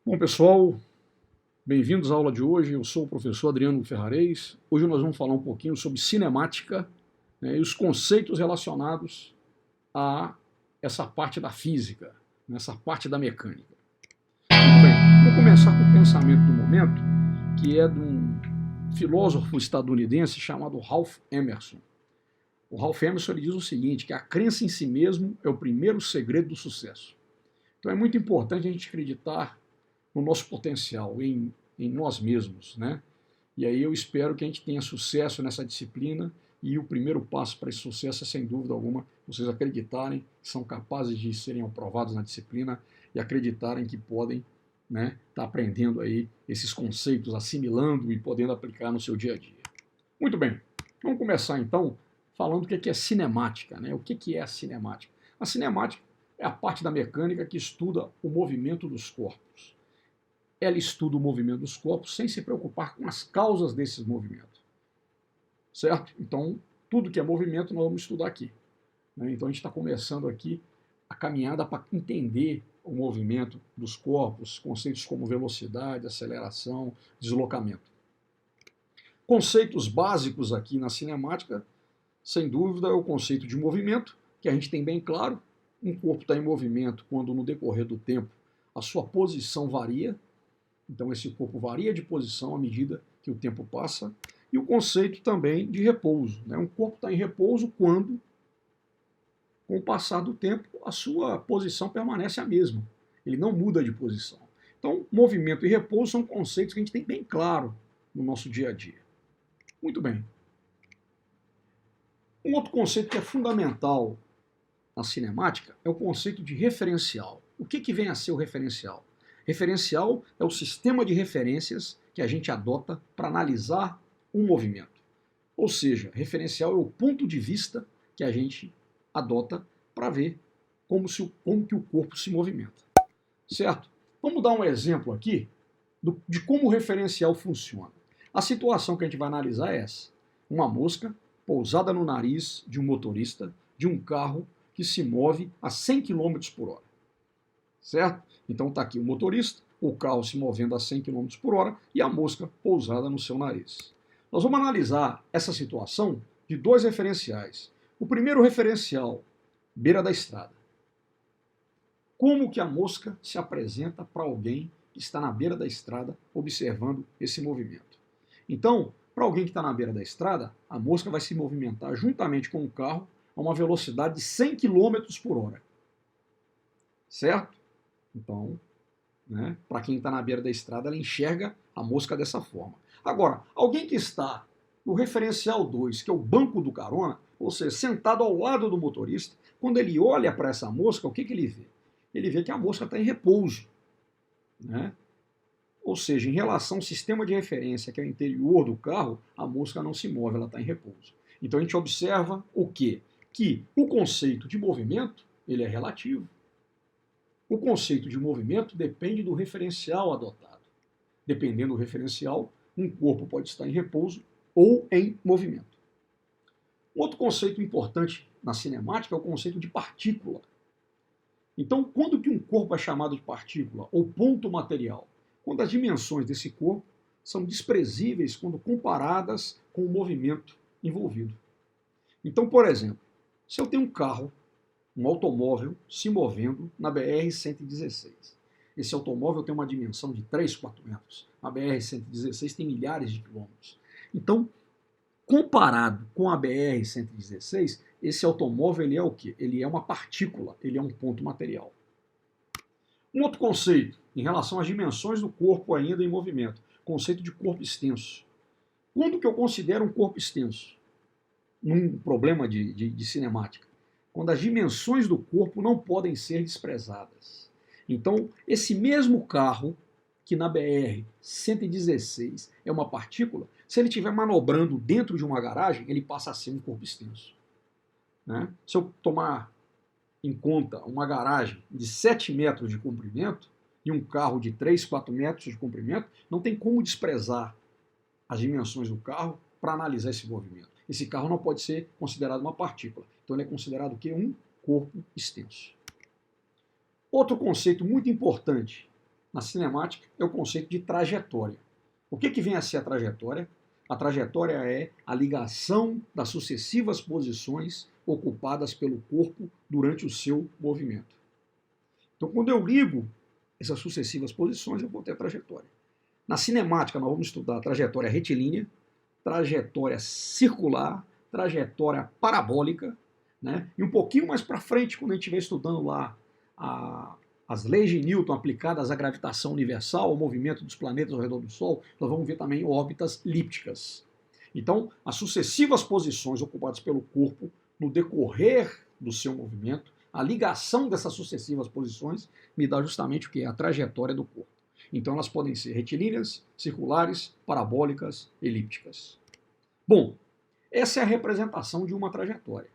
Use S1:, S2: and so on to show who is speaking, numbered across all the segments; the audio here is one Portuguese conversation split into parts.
S1: Bom, pessoal, bem-vindos à aula de hoje. Eu sou o professor Adriano Ferrarez. Hoje nós vamos falar um pouquinho sobre cinemática, né, e os conceitos relacionados a essa parte da física, essa parte da mecânica. Muito bem, vou começar com o pensamento do momento, que é de um filósofo estadunidense chamado Ralph Emerson. O Ralph Emerson ele diz o seguinte, que a crença em si mesmo é o primeiro segredo do sucesso. Então é muito importante a gente acreditar no nosso potencial, em nós mesmos, né? E aí eu espero que a gente tenha sucesso nessa disciplina e o primeiro passo para esse sucesso é, sem dúvida alguma, vocês acreditarem que são capazes de serem aprovados na disciplina e acreditarem que podem, né, estar aprendendo aí esses conceitos, assimilando e podendo aplicar no seu dia a dia. Muito bem, vamos começar então falando o que é cinemática, né? O que é a cinemática? A cinemática é a parte da mecânica que estuda o movimento dos corpos. Ela estuda o movimento dos corpos sem se preocupar com as causas desses movimentos. Certo? Então, tudo que é movimento nós vamos estudar aqui. Né? Então, a gente está começando aqui a caminhada para entender o movimento dos corpos, conceitos como velocidade, aceleração, deslocamento. Conceitos básicos aqui na cinemática, sem dúvida, é o conceito de movimento, que a gente tem bem claro. Um corpo está em movimento quando, no decorrer do tempo, a sua posição varia. Então, esse corpo varia de posição à medida que o tempo passa. E o conceito também de repouso. Né? Um corpo está em repouso quando, com o passar do tempo, a sua posição permanece a mesma. Ele não muda de posição. Então, movimento e repouso são conceitos que a gente tem bem claro no nosso dia a dia. Muito bem. Um outro conceito que é fundamental na cinemática é o conceito de referencial. O que vem a ser o referencial? Referencial é o sistema de referências que a gente adota para analisar um movimento. Ou seja, referencial é o ponto de vista que a gente adota para ver como que o corpo se movimenta. Certo? Vamos dar um exemplo aqui de como o referencial funciona. A situação que a gente vai analisar é essa. Uma mosca pousada no nariz de um motorista de um carro que se move a 100 km por hora. Certo? Então está aqui o motorista, o carro se movendo a 100 km por hora e a mosca pousada no seu nariz. Nós vamos analisar essa situação de dois referenciais. O primeiro referencial, beira da estrada. Como que a mosca se apresenta para alguém que está na beira da estrada observando esse movimento? Então, para alguém que está na beira da estrada, a mosca vai se movimentar juntamente com o carro a uma velocidade de 100 km por hora. Certo? Então, né, para quem está na beira da estrada, ela enxerga a mosca dessa forma. Agora, alguém que está no referencial 2, que é o banco do carona, ou seja, sentado ao lado do motorista, quando ele olha para essa mosca, o que ele vê? Ele vê que a mosca está em repouso. Né? Ou seja, em relação ao sistema de referência, que é o interior do carro, a mosca não se move, ela está em repouso. Então a gente observa o quê? Que o conceito de movimento ele é relativo. O conceito de movimento depende do referencial adotado. Dependendo do referencial, um corpo pode estar em repouso ou em movimento. Outro conceito importante na cinemática é o conceito de partícula. Então, quando que um corpo é chamado de partícula ou ponto material? Quando as dimensões desse corpo são desprezíveis quando comparadas com o movimento envolvido. Então, por exemplo, se eu tenho um carro, um automóvel se movendo na BR-116. Esse automóvel tem uma dimensão de 3, 4 metros. A BR-116 tem milhares de quilômetros. Então, comparado com a BR-116, esse automóvel ele é o quê? Ele é uma partícula, ele é um ponto material. Um outro conceito, em relação às dimensões do corpo ainda em movimento, conceito de corpo extenso. Quando que eu considero um corpo extenso? Num problema de cinemática. Quando as dimensões do corpo não podem ser desprezadas. Então, esse mesmo carro, que na BR-116 é uma partícula, se ele estiver manobrando dentro de uma garagem, ele passa a ser um corpo extenso. Né? Se eu tomar em conta uma garagem de 7 metros de comprimento e um carro de 3, 4 metros de comprimento, não tem como desprezar as dimensões do carro para analisar esse movimento. Esse carro não pode ser considerado uma partícula. Então ele é considerado o quê? Um corpo extenso. Outro conceito muito importante na cinemática é o conceito de trajetória. O que vem a ser a trajetória? A trajetória é a ligação das sucessivas posições ocupadas pelo corpo durante o seu movimento. Então, quando eu ligo essas sucessivas posições, eu vou ter a trajetória. Na cinemática, nós vamos estudar a trajetória retilínea, trajetória circular, trajetória parabólica, né? E um pouquinho mais para frente, quando a gente estiver estudando lá as leis de Newton aplicadas à gravitação universal, ao movimento dos planetas ao redor do Sol, nós vamos ver também órbitas elípticas. Então, as sucessivas posições ocupadas pelo corpo no decorrer do seu movimento, a ligação dessas sucessivas posições me dá justamente o que? A trajetória do corpo. Então, elas podem ser retilíneas, circulares, parabólicas, elípticas. Bom, essa é a representação de uma trajetória.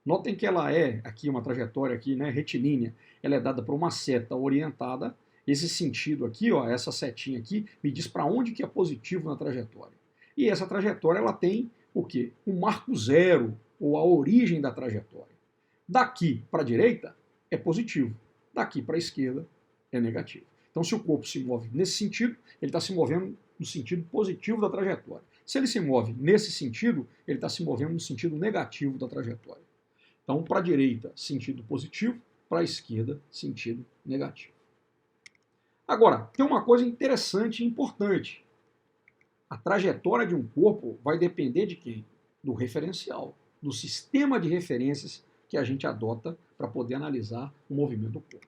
S1: Notem que ela é, aqui uma trajetória aqui, né, retilínea, ela é dada por uma seta orientada. Esse sentido aqui, ó, essa setinha aqui, me diz para onde que é positivo na trajetória. E essa trajetória ela tem o quê? Um marco zero, ou a origem da trajetória. Daqui para a direita é positivo, daqui para a esquerda é negativo. Então, se o corpo se move nesse sentido, ele está se movendo no sentido positivo da trajetória. Se ele se move nesse sentido, ele está se movendo no sentido negativo da trajetória. Então, para a direita, sentido positivo, para a esquerda, sentido negativo. Agora, tem uma coisa interessante e importante. A trajetória de um corpo vai depender de quem? Do referencial, do sistema de referências que a gente adota para poder analisar o movimento do corpo.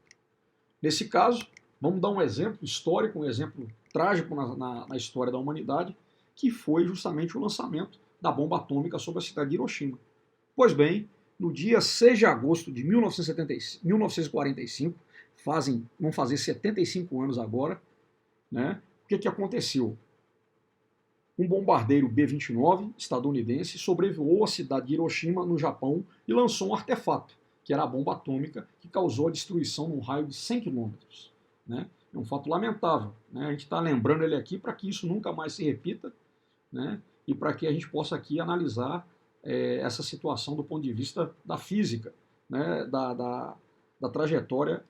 S1: Nesse caso, vamos dar um exemplo histórico, um exemplo trágico na história da humanidade, que foi justamente o lançamento da bomba atômica sobre a cidade de Hiroshima. Pois bem, no dia 6 de agosto de 1945, vão fazer 75 anos agora, né? O que aconteceu? Um bombardeiro B-29 estadunidense sobrevoou a cidade de Hiroshima, no Japão, e lançou um artefato, que era a bomba atômica, que causou a destruição num raio de 100 quilômetros. Né? É um fato lamentável. Né? A gente está lembrando ele aqui para que isso nunca mais se repita, né? E para que a gente possa aqui analisar essa situação do ponto de vista da física, né? da trajetória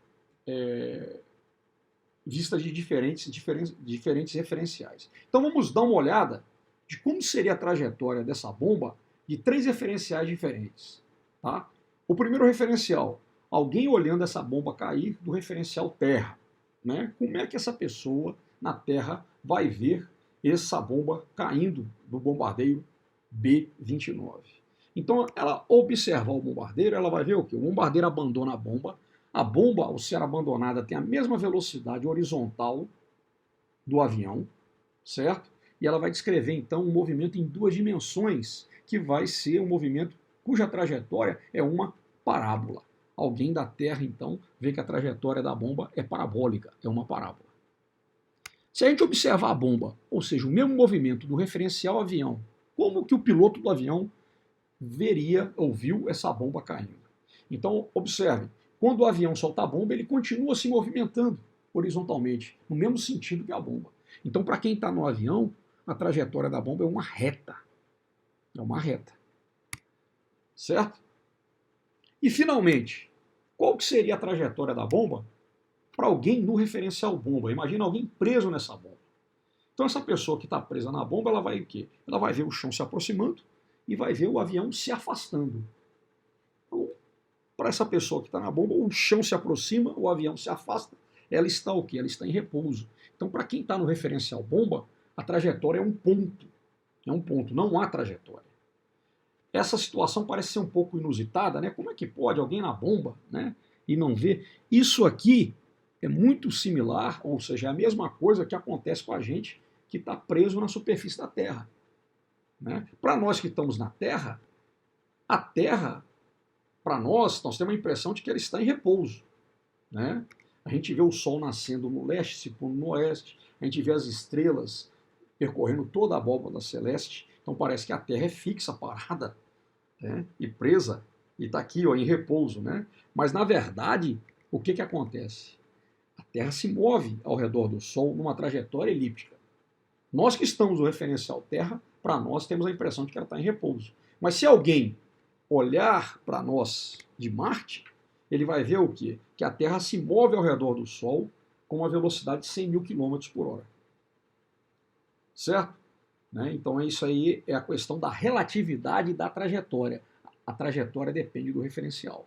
S1: vista de diferentes referenciais. Então vamos dar uma olhada de como seria a trajetória dessa bomba de 3 referenciais diferentes. Tá? O primeiro referencial, alguém olhando essa bomba cair do referencial Terra. Né? Como é que essa pessoa na Terra vai ver essa bomba caindo do bombardeiro B-29? Então, ela observar o bombardeiro, ela vai ver o quê? O bombardeiro abandona a bomba, ao ser abandonada, tem a mesma velocidade horizontal do avião, certo? E ela vai descrever, então, um movimento em 2 dimensões, que vai ser um movimento cuja trajetória é uma parábola. Alguém da Terra, então, vê que a trajetória da bomba é parabólica, é uma parábola. Se a gente observar a bomba, ou seja, o mesmo movimento do referencial avião, como que o piloto do avião veria ou viu essa bomba caindo? Então, observe, quando o avião solta a bomba, ele continua se movimentando horizontalmente, no mesmo sentido que a bomba. Então, para quem está no avião, a trajetória da bomba é uma reta. É uma reta. Certo? E, finalmente, qual que seria a trajetória da bomba para alguém no referencial bomba? Imagina alguém preso nessa bomba. Então, essa pessoa que está presa na bomba, ela vai o quê? Ela vai ver o chão se aproximando e vai ver o avião se afastando. Então, para essa pessoa que está na bomba, o chão se aproxima, o avião se afasta, ela está o quê? Ela está em repouso. Então, para quem está no referencial bomba, a trajetória é um ponto. É um ponto, não há trajetória. Essa situação parece ser um pouco inusitada, né? Como é que pode alguém na bomba, né, e não ver? Isso aqui é muito similar, ou seja, é a mesma coisa que acontece com a gente que está preso na superfície da Terra. Né? Para nós que estamos na Terra, a Terra, para nós temos a impressão de que ela está em repouso. Né? A gente vê o Sol nascendo no leste, se pondo no oeste, a gente vê as estrelas percorrendo toda a abóbada celeste, então parece que a Terra é fixa, parada, né? E presa, e está aqui ó, em repouso. Né? Mas, na verdade, o que acontece? A Terra se move ao redor do Sol numa trajetória elíptica. Nós que estamos no referencial Terra, para nós temos a impressão de que ela está em repouso. Mas se alguém olhar para nós de Marte, ele vai ver o quê? Que a Terra se move ao redor do Sol com uma velocidade de 100 mil quilômetros por hora. Certo? Né? Então isso aí é a questão da relatividade da trajetória. A trajetória depende do referencial.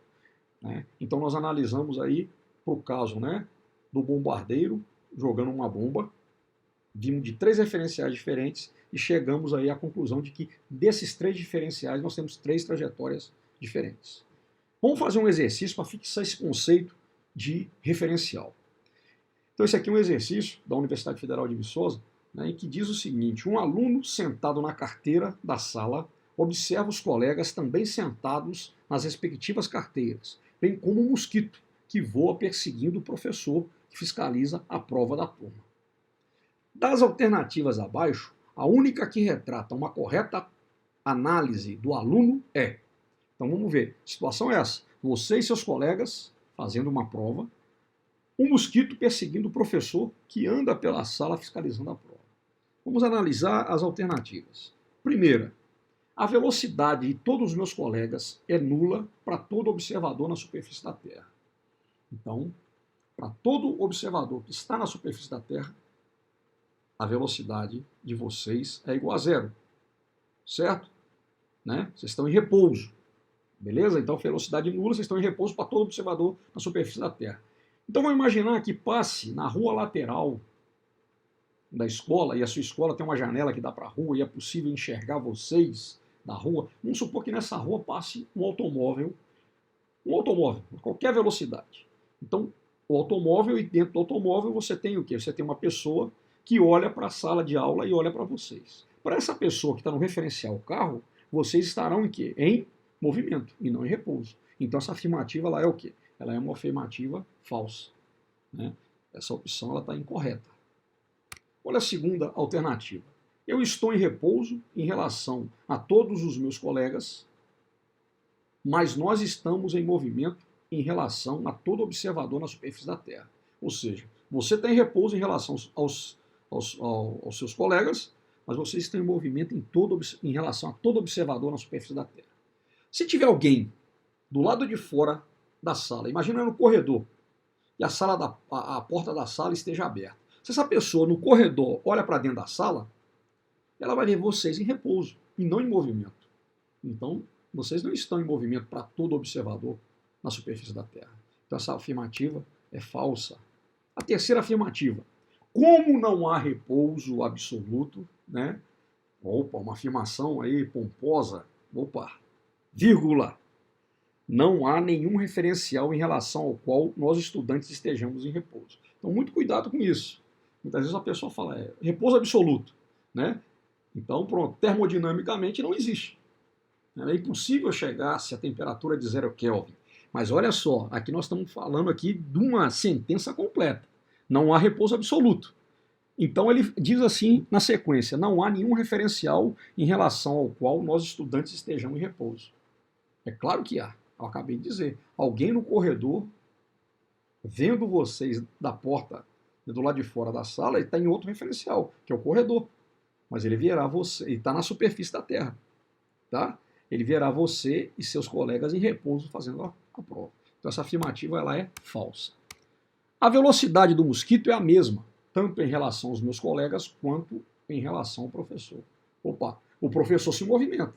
S1: Né? Então nós analisamos aí para o caso, né, do bombardeiro jogando uma bomba, vimos de 3 referenciais diferentes e chegamos aí à conclusão de que desses 3 diferenciais nós temos 3 trajetórias diferentes. Vamos fazer um exercício para fixar esse conceito de referencial. Então esse aqui é um exercício da Universidade Federal de Viçosa, né, em que diz o seguinte: um aluno sentado na carteira da sala observa os colegas também sentados nas respectivas carteiras, bem como um mosquito que voa perseguindo o professor que fiscaliza a prova da turma. Das alternativas abaixo, a única que retrata uma correta análise do aluno é... Então vamos ver, a situação é essa: você e seus colegas fazendo uma prova, um mosquito perseguindo o professor que anda pela sala fiscalizando a prova. Vamos analisar as alternativas. Primeira, a velocidade de todos os meus colegas é nula para todo observador na superfície da Terra. Então, para todo observador que está na superfície da Terra, a velocidade de vocês é igual a 0. Certo? Né? Vocês estão em repouso. Beleza? Então, velocidade nula, vocês estão em repouso para todo observador na superfície da Terra. Então, vamos imaginar que passe na rua lateral da escola, e a sua escola tem uma janela que dá para a rua e é possível enxergar vocês da rua. Vamos supor que nessa rua passe um automóvel, a qualquer velocidade. Então, o automóvel, e dentro do automóvel você tem o quê? Você tem uma pessoa que olha para a sala de aula e olha para vocês. Para essa pessoa que está no referencial carro, vocês estarão em quê? Em movimento e não em repouso. Então essa afirmativa ela é o quê? Ela é uma afirmativa falsa. Né? Essa opção ela está incorreta. Olha a segunda alternativa. Eu estou em repouso em relação a todos os meus colegas, mas nós estamos em movimento em relação a todo observador na superfície da Terra. Ou seja, você está em repouso em relação aos seus colegas, mas você está em movimento em relação a todo observador na superfície da Terra. Se tiver alguém do lado de fora da sala, imagina no corredor, e a porta da sala esteja aberta. Se essa pessoa no corredor olha para dentro da sala, ela vai ver vocês em repouso e não em movimento. Então, vocês não estão em movimento para todo observador na superfície da Terra. Então, essa afirmativa é falsa. A terceira afirmativa: como não há repouso absoluto, né? Opa, uma afirmação aí pomposa. Opa, vírgula. Não há nenhum referencial em relação ao qual nós estudantes estejamos em repouso. Então, muito cuidado com isso. Muitas vezes a pessoa fala, repouso absoluto, né? Então, pronto, termodinamicamente não existe. É impossível chegar-se a temperatura de 0 Kelvin. Mas olha só, aqui nós estamos falando aqui de uma sentença completa. Não há repouso absoluto. Então ele diz assim na sequência: não há nenhum referencial em relação ao qual nós estudantes estejamos em repouso. É claro que há. Eu acabei de dizer. Alguém no corredor, vendo vocês da porta do lado de fora da sala, ele está em outro referencial, que é o corredor. Mas ele verá você, ele está na superfície da Terra. Tá? Ele verá você e seus colegas em repouso fazendo a prova. Então essa afirmativa ela é falsa. A velocidade do mosquito é a mesma, tanto em relação aos meus colegas quanto em relação ao professor. Opa, o professor se movimenta.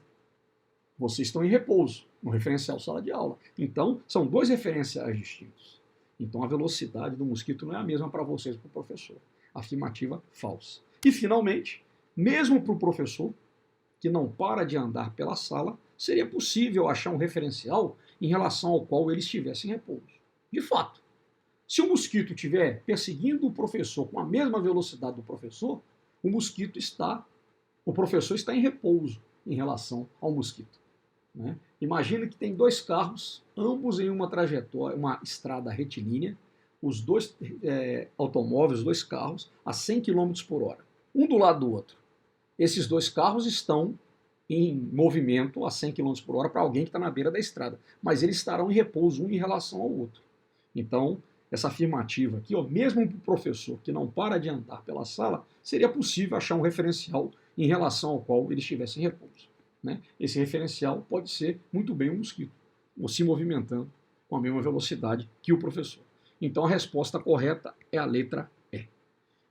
S1: Vocês estão em repouso, no referencial sala de aula. Então, são 2 referenciais distintos. Então, a velocidade do mosquito não é a mesma para vocês e para o professor. Afirmativa falsa. E, finalmente, mesmo para o professor, que não para de andar pela sala, seria possível achar um referencial em relação ao qual ele estivesse em repouso. De fato, se o mosquito estiver perseguindo o professor com a mesma velocidade do professor, o professor está em repouso em relação ao mosquito. Né? Imagina que tem 2 carros, ambos em uma trajetória, uma estrada retilínea, os 2 automóveis, os 2 carros, a 100 km por hora, um do lado do outro. Esses 2 carros estão em movimento a 100 km por hora para alguém que está na beira da estrada, mas eles estarão em repouso um em relação ao outro. Então, essa afirmativa aqui, mesmo para o professor que não para de andar pela sala, seria possível achar um referencial em relação ao qual ele estivesse em repouso. Né? Esse referencial pode ser muito bem um mosquito, ou se movimentando com a mesma velocidade que o professor. Então a resposta correta é a letra E.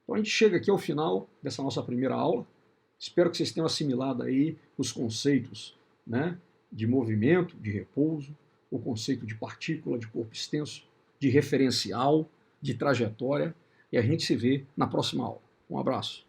S1: Então a gente chega aqui ao final dessa nossa primeira aula. Espero que vocês tenham assimilado aí os conceitos, né, de movimento, de repouso, o conceito de partícula, de corpo extenso, de referencial, de trajetória, e a gente se vê na próxima aula. Um abraço.